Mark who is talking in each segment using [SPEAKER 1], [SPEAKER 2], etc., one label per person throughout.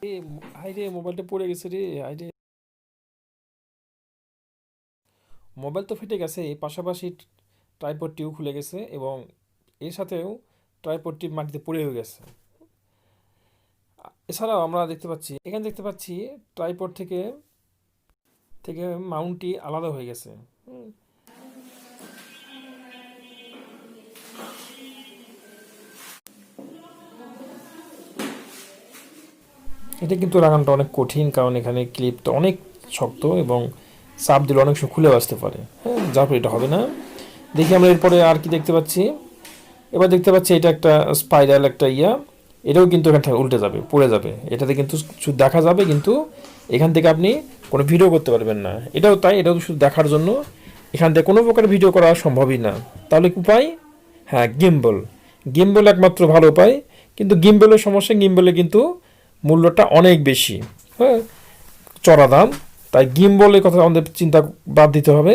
[SPEAKER 1] এ high রে, মোবাইলটা পড়ে গেছে রে, হাই রে। মোবাইল তো ফেটে গেছে, পাশাপাশি ট্রাইপডটিও খুলে গেছে এবং এর সাথেও ট্রাইপডটি মাটিতে পড়ে গেছে। এছাড়াও আমরা দেখতে পাচ্ছি, এখানে দেখতে পাচ্ছি ট্রাইপড থেকে থেকে মাউন্টটি আলাদা হয়ে গেছে। হুম, এটা কিন্তু লাগানোটা অনেক কঠিন, কারণ এখানে ক্লিপটা অনেক শক্ত এবং চাপ দিলে অনেক সময় খুলেও আসতে পারে। হ্যাঁ, যার ফলে এটা হবে না। দেখি আমরা এরপরে আর কি দেখতে পাচ্ছি। এবার দেখতে পাচ্ছি এটা একটা স্পাইরাল একটা এটাও কিন্তু এখান থেকে উল্টে যাবে, পড়ে যাবে। এটাতে কিন্তু শুধু দেখা যাবে, কিন্তু এখান থেকে আপনি কোনো ভিডিও করতে পারবেন না। এটাও তাই, এটাও শুধু দেখার জন্য। এখান থেকে কোনো প্রকার ভিডিও করা সম্ভবই না। তাহলে কি উপায়? হ্যাঁ, গিম্বল। গিম্বল একমাত্র ভালো উপায়। কিন্তু গিম্বলের সমস্যা, গিম্বলে কিন্তু মূল্যটা অনেক বেশি। হ্যাঁ, চড়া দাম। তাই গিম্বলের কথা আমাদের চিন্তা বাদ দিতে হবে।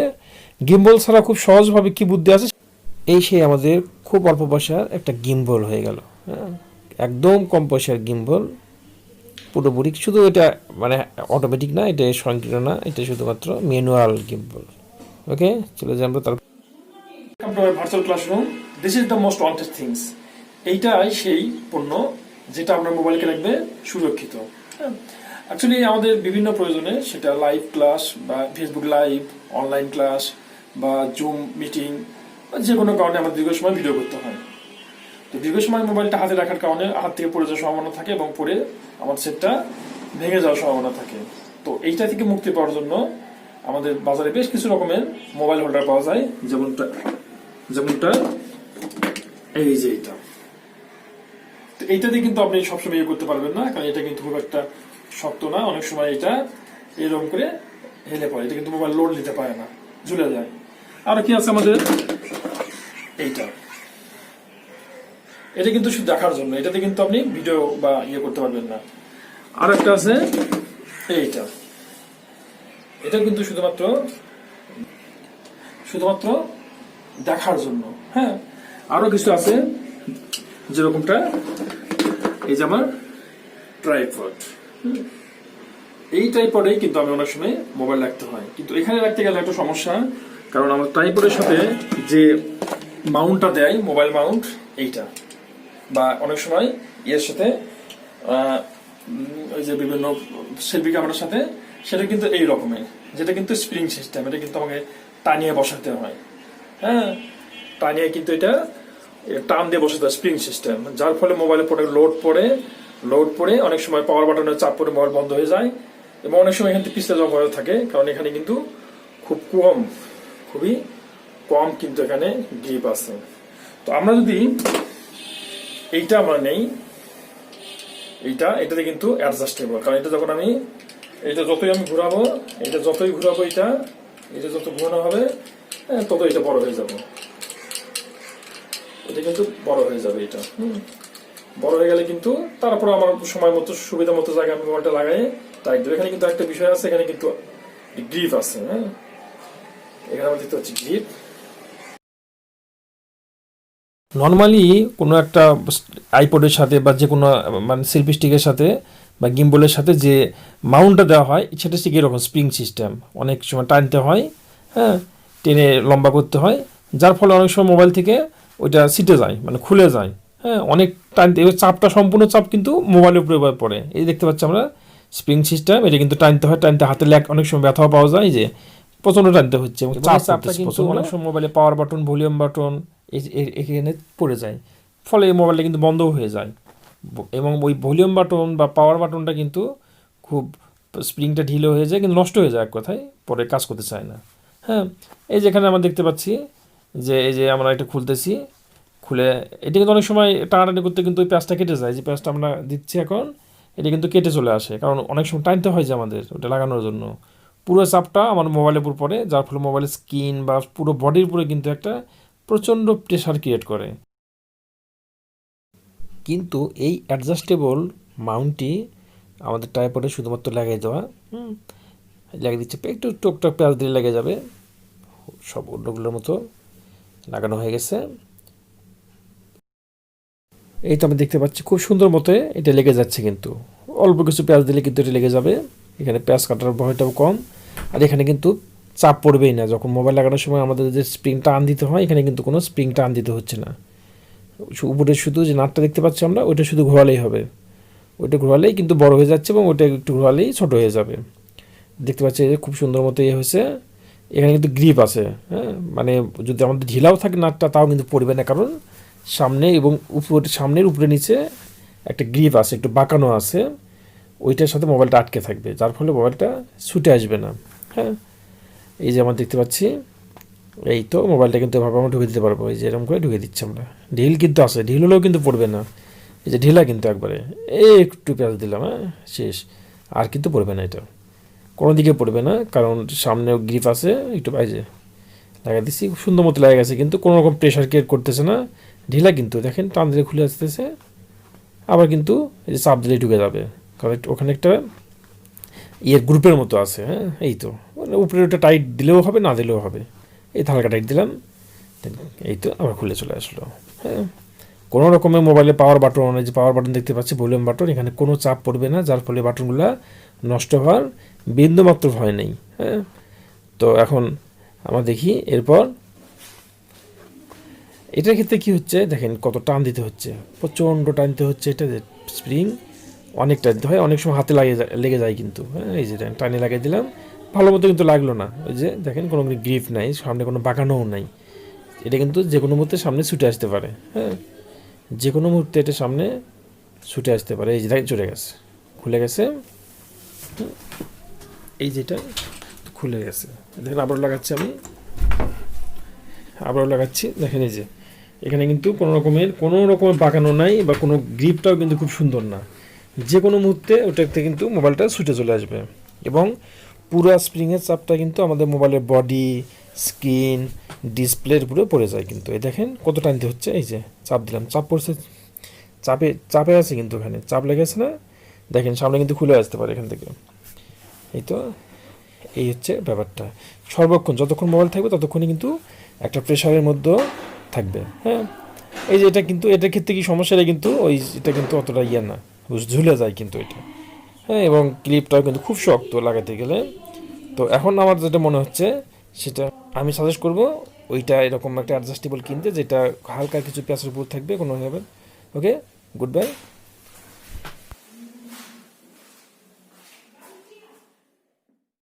[SPEAKER 1] গিম্বল ছাড়া খুব সহজভাবে কি বুদ্ধি আছে, এই সেই আমাদের খুব অল্প পয়সার একটা গিম্বল হয়ে গেল। হ্যাঁ, একদম কম পয়সার গিম্বল পুরোপুরি। শুধু এটা মানে অটোমেটিক না, এটা স্বয়ংক্রিয় না, এটা শুধুমাত্র ম্যানুয়াল গিম্বল। ওকে, চলে যাই আমরা তার virtual classroom. This is the most wanted things. এইটাই সেই পণ্য যেটা আপনার মোবাইলকে রাখবে সুরক্ষিত। অ্যাকচুয়ালি আমাদের বিভিন্ন প্রয়োজনে, সেটা লাইভ ক্লাস বা ফেসবুক লাইভ, অনলাইন ক্লাস বা জুম মিটিং, যে কোনো কারণে আমাদের দীর্ঘ সময় ভিডিও করতে হয়। তো দীর্ঘ সময় মোবাইলটা হাতে রাখার কারণে হাত থেকে পড়ে যাওয়ার সম্ভাবনা থাকে এবং পরে আমার সেটটা ভেঙে যাওয়ার সম্ভাবনা থাকে। তো এইটা থেকে মুক্তি পাওয়ার জন্য আমাদের বাজারে বেশ কিছু রকমের মোবাইল হোল্ডার পাওয়া যায়। যেমনটা এই যে এইটা। তো এইটা দিয়ে কিন্তু আপনি সবসময় করতে পারবেন না, কারণ এটা কিন্তু খুব একটা শক্ত না। অনেক সময় এটা এরকম করে হেলে পড়ে, এটা কিন্তু মোবাইল লোড নিতে পারে না, ঝুলে যায়। আর কি আছে আমাদের এইটা, এটা কিন্তু শুধু দেখার জন্য, এটাতে কিন্তু আপনি ভিডিও বা করতে পারবেন না। আর একটা আছে এইটা, এটা কিন্তু শুধুমাত্র শুধুমাত্র দেখার জন্য। হ্যাঁ, আরো কিছু আছে, যেরকমটা এই যে আমার ট্রাইপড। এই ট্রাইপডেই কিন্তু আমি অনেক সময় মোবাইল রাখতে হয়, কিন্তু এখানে রাখতে গেলে একটা সমস্যা, কারণ আমার ট্রাইপডের সাথে যে মাউন্টটা দেয়, মোবাইল মাউন্ট, এইটা বা অনেক সময় এর সাথে ওই যে বিভিন্ন সেলফি ক্যামেরার সাথে, সেটা কিন্তু এই রকমের, যেটা কিন্তু স্প্রিং সিস্টেম। এটা কিন্তু আমাকে টানিয়ে বসাতে হয়। হ্যাঁ, টানিয়ে কিন্তু এটা টান দিয়ে বসাতে হয়, স্প্রিং সিস্টেম। যার ফলে মোবাইলের পরে লোড পড়ে অনেক সময় পাওয়ার বাটনের চাপ পরে মোবাইল বন্ধ হয়ে যায় এবং অনেক সময় এখান থেকে পিছলে জমা হয়ে থাকে, কারণ এখানে কিন্তু খুবই কম কিন্তু এখানে গ্রিপ আছে। তো আমরা যদি এইটা আমরা নেই, এটাতে কিন্তু অ্যাডজাস্টেবল, কারণ এটা যখন আমি যতই আমি ঘুরাবো, এটা যত ঘোরানো হবে, তত এটা বড় হয়ে যাবে। এটা কিন্তু বড় হয়ে যাবে। এটা বড় হয়ে গেলে কিন্তু তারপর আমার সময় মতো সুবিধা মতো জায়গায় আমি মোবাইলটা লাগাই টাইট দেবো। এখানে কিন্তু একটা বিষয় আছে, এখানে কিন্তু গ্রিপ আছে। হ্যাঁ, এখানে আমার দেখতে হচ্ছে গ্রিপ। নর্মালি কোনো একটা আইপডের সাথে বা যে কোনো মানে সেলফি স্টিকের সাথে বা গিম্বলের সাথে যে মাউন্টটা দেওয়া হয়, সেটা হচ্ছে এরকম স্প্রিং সিস্টেম। অনেক সময় টানতে হয়, হ্যাঁ, টেনে লম্বা করতে হয়, যার ফলে অনেক সময় মোবাইল থেকে ওইটা ছিটে যায়, মানে খুলে যায়। হ্যাঁ, অনেক টানতে, এবার চাপটা, সম্পূর্ণ চাপ কিন্তু মোবাইলের উপরে পড়ে। এই দেখতে পাচ্ছি আমরা স্প্রিং সিস্টেম, এটা কিন্তু টানতে হয়, টানতে হাতে অনেক সময় ব্যথাও পাওয়া যায়, যে প্রচণ্ড টানতে হচ্ছে। চাপটা কিন্তু অনেক সময় মোবাইলে পাওয়ার বাটন, ভলিউম বাটন এখানে পড়ে যায়, ফলে এই মোবাইলটা কিন্তু বন্ধও হয়ে যায়। এবং ওই ভলিউম বাটন বা পাওয়ার বাটনটা কিন্তু খুব স্প্রিংটা ঢিলে হয়ে যায়, কিন্তু নষ্ট হয়ে যায় এক কথায়, পরে কাজ করতে চায় না। হ্যাঁ, এই যেখানে আমরা দেখতে পাচ্ছি যে এই যে আমরা এটা খুলতেছি, খুলে এটা কিন্তু অনেক সময় টানাটানি করতে কিন্তু ওই প্যাঁচটা কেটে যায়, যে প্যাঁচটা আমরা দিচ্ছি এখন, এটা কিন্তু কেটে চলে আসে, কারণ অনেক সময় টানতে হয় যে আমাদের ওটা লাগানোর জন্য। পুরো চাপটা আমার মোবাইলের উপর পড়ে, যার ফলে মোবাইলের স্ক্রিন বা পুরো বডির উপরে কিন্তু একটা প্রচণ্ড প্রেশার ক্রিয়েট করে। কিন্তু এই অ্যাডজাস্টেবল মাউন্টটি আমাদের ট্রাইপডে শুধুমাত্র লাগিয়ে দেওয়া, লাগিয়ে দিচ্ছে, একটু টুকটাক পেঁয়াজ দিয়ে লেগে যাবে, সব অন্যগুলোর মতো লাগানো হয়ে গেছে। এই তো আমি দেখতে পাচ্ছি খুব সুন্দর মতো এটা লেগে যাচ্ছে, কিন্তু অল্প কিছু পেঁয়াজ দিলে কিন্তু এটা লেগে যাবে। এখানে পেঁয়াজ কাটার ভয়টাও কম, আর এখানে কিন্তু চাপ পড়বেই না। যখন মোবাইল লাগানোর সময় আমাদের যে স্প্রিংটা টান দিতে হয়, এখানে কিন্তু কোনো স্প্রিংটা টান দিতে হচ্ছে না। উপরে শুধু যে নাটটা দেখতে পাচ্ছি আমরা, ওইটা শুধু ঘোরালেই হবে। ওইটা ঘোরালেই কিন্তু বড় হয়ে যাচ্ছে এবং ওইটা একটু ঘোরালেই ছোট হয়ে যাবে। দেখতে পাচ্ছি খুব সুন্দর মতো হয়েছে। এখানে কিন্তু গ্রিপ আছে, হ্যাঁ, মানে যদি আমাদের ঢিলাও থাকে নাটটা, তাও কিন্তু পড়বে না, কারণ সামনে এবং উপরে, সামনের উপরে নিচে একটা গ্রিপ আছে, একটু বাঁকানো আছে, ওইটার সাথে মোবাইলটা আটকে থাকবে, যার ফলে মোবাইলটা ছুটে আসবে না। হ্যাঁ, এই যে আমরা দেখতে পাচ্ছি, এই তো মোবাইলটা কিন্তু এভাবে আমরা ঢুকে দিতে পারবো। এই যে এরকম করে ঢুকে দিচ্ছি আমরা। ঢিল কিন্তু আছে, ঢিল হলেও কিন্তু পড়বে না। এই যে ঢিলা কিন্তু একবারে একটু পেঁয়াজ দিলাম, হ্যাঁ, শেষ। আর কিন্তু পড়বে না, এটা কোনো দিকে পড়বে না, কারণ সামনেও গ্রিপ আছে। একটু বাইরে লাগিয়ে দিচ্ছি, খুব সুন্দর মতো লাগে গেছে, কিন্তু কোনো রকম প্রেশার ক্রিয়েট করতেছে না। ঢিলা কিন্তু দেখেন, টান দিলে খুলে আসতেছে, আবার কিন্তু এই যে চাপ দিলেই ঢুকে যাবে, কারণ ওখানে একটা গ্রুপের মতো আছে। হ্যাঁ, এই তো মানে উপরে ওটা টাইট দিলেও হবে, না দিলেও হবে। এই হালকা টাইট দিলাম, এই তো আবার খুলে চলে আসলো। হ্যাঁ, কোনো রকমের মোবাইলে পাওয়ার বাটন, এই যে পাওয়ার বাটন দেখতে পাচ্ছি, ভলিউম বাটন, এখানে কোনো চাপ পড়বে না, যার ফলে বাটনগুলো নষ্ট হওয়ার বিন্দুমাত্র ভয় নেই। হ্যাঁ, তো এখন আমরা দেখি এরপর এটার ক্ষেত্রে কী হচ্ছে, দেখেন কত টান দিতে হচ্ছে, প্রচণ্ড টান দিতে হচ্ছে। এটা যে স্প্রিং অনেক টান দিতে হয়, অনেক সময় হাতে লেগে যায় কিন্তু। হ্যাঁ, এই যে টানে লাগিয়ে দিলাম, ভালো মতো কিন্তু লাগলো না। ওই যে দেখেন কোনো গ্রিপ নাই, সামনে কোনো বাঁকানোও নাই। এটা কিন্তু যে কোনো মুহূর্তে সামনে ছুটে আসতে পারে। হ্যাঁ, যে কোনো মুহূর্তে এটা সামনে ছুটে আসতে পারে। এই যে দেখেন চলে গেছে, খুলে গেছে। এই যেটা খুলে গেছে, দেখেন আবার লাগাচ্ছি আমি, আবারও লাগাচ্ছি। দেখেন এই যে এখানে কিন্তু কোনো রকমের বাঁকানো নাই, বা কোনো গ্রিপটাও কিন্তু খুব সুন্দর না। যে কোনো মুহূর্তে ওটাতে কিন্তু মোবাইলটা ছুটে চলে আসবে, এবং পুরো স্প্রিংয়ের চাপটা কিন্তু আমাদের মোবাইলের বডি, স্ক্রিন, ডিসপ্লের উপরে পড়ে যায়। কিন্তু এই দেখেন কত টানতে হচ্ছে, এই যে চাপ দিলাম, চাপ পড়ছে, চাপে আছে কিন্তু, এখানে চাপ লেগেছে না, দেখেন সামনে কিন্তু খুলে আসতে পারে এখান থেকে। এই তো এই হচ্ছে ব্যাপারটা। সর্বক্ষণ যতক্ষণ মোবাইল থাকবে ততক্ষণই কিন্তু একটা প্রেশারের মধ্যে থাকবে। হ্যাঁ, এই যে এটা কিন্তু, এটার ক্ষেত্রে কি সমস্যাটা কিন্তু এটা কিন্তু অতটা না, ঝুলে যায় কিন্তু এটা। হ্যাঁ, এবং ক্লিপটাও কিন্তু খুব শক্ত লাগাতে গেলে। তো এখন আমার যেটা মনে হচ্ছে, সেটা আমি সাজেস্ট করব ওইটা এরকম একটা অ্যাডজাস্টেবল কিনতে, যেটা হালকা কিছু প্যাচের উপর থাকবে কোনোভাবে। ওকে, গুড বাই।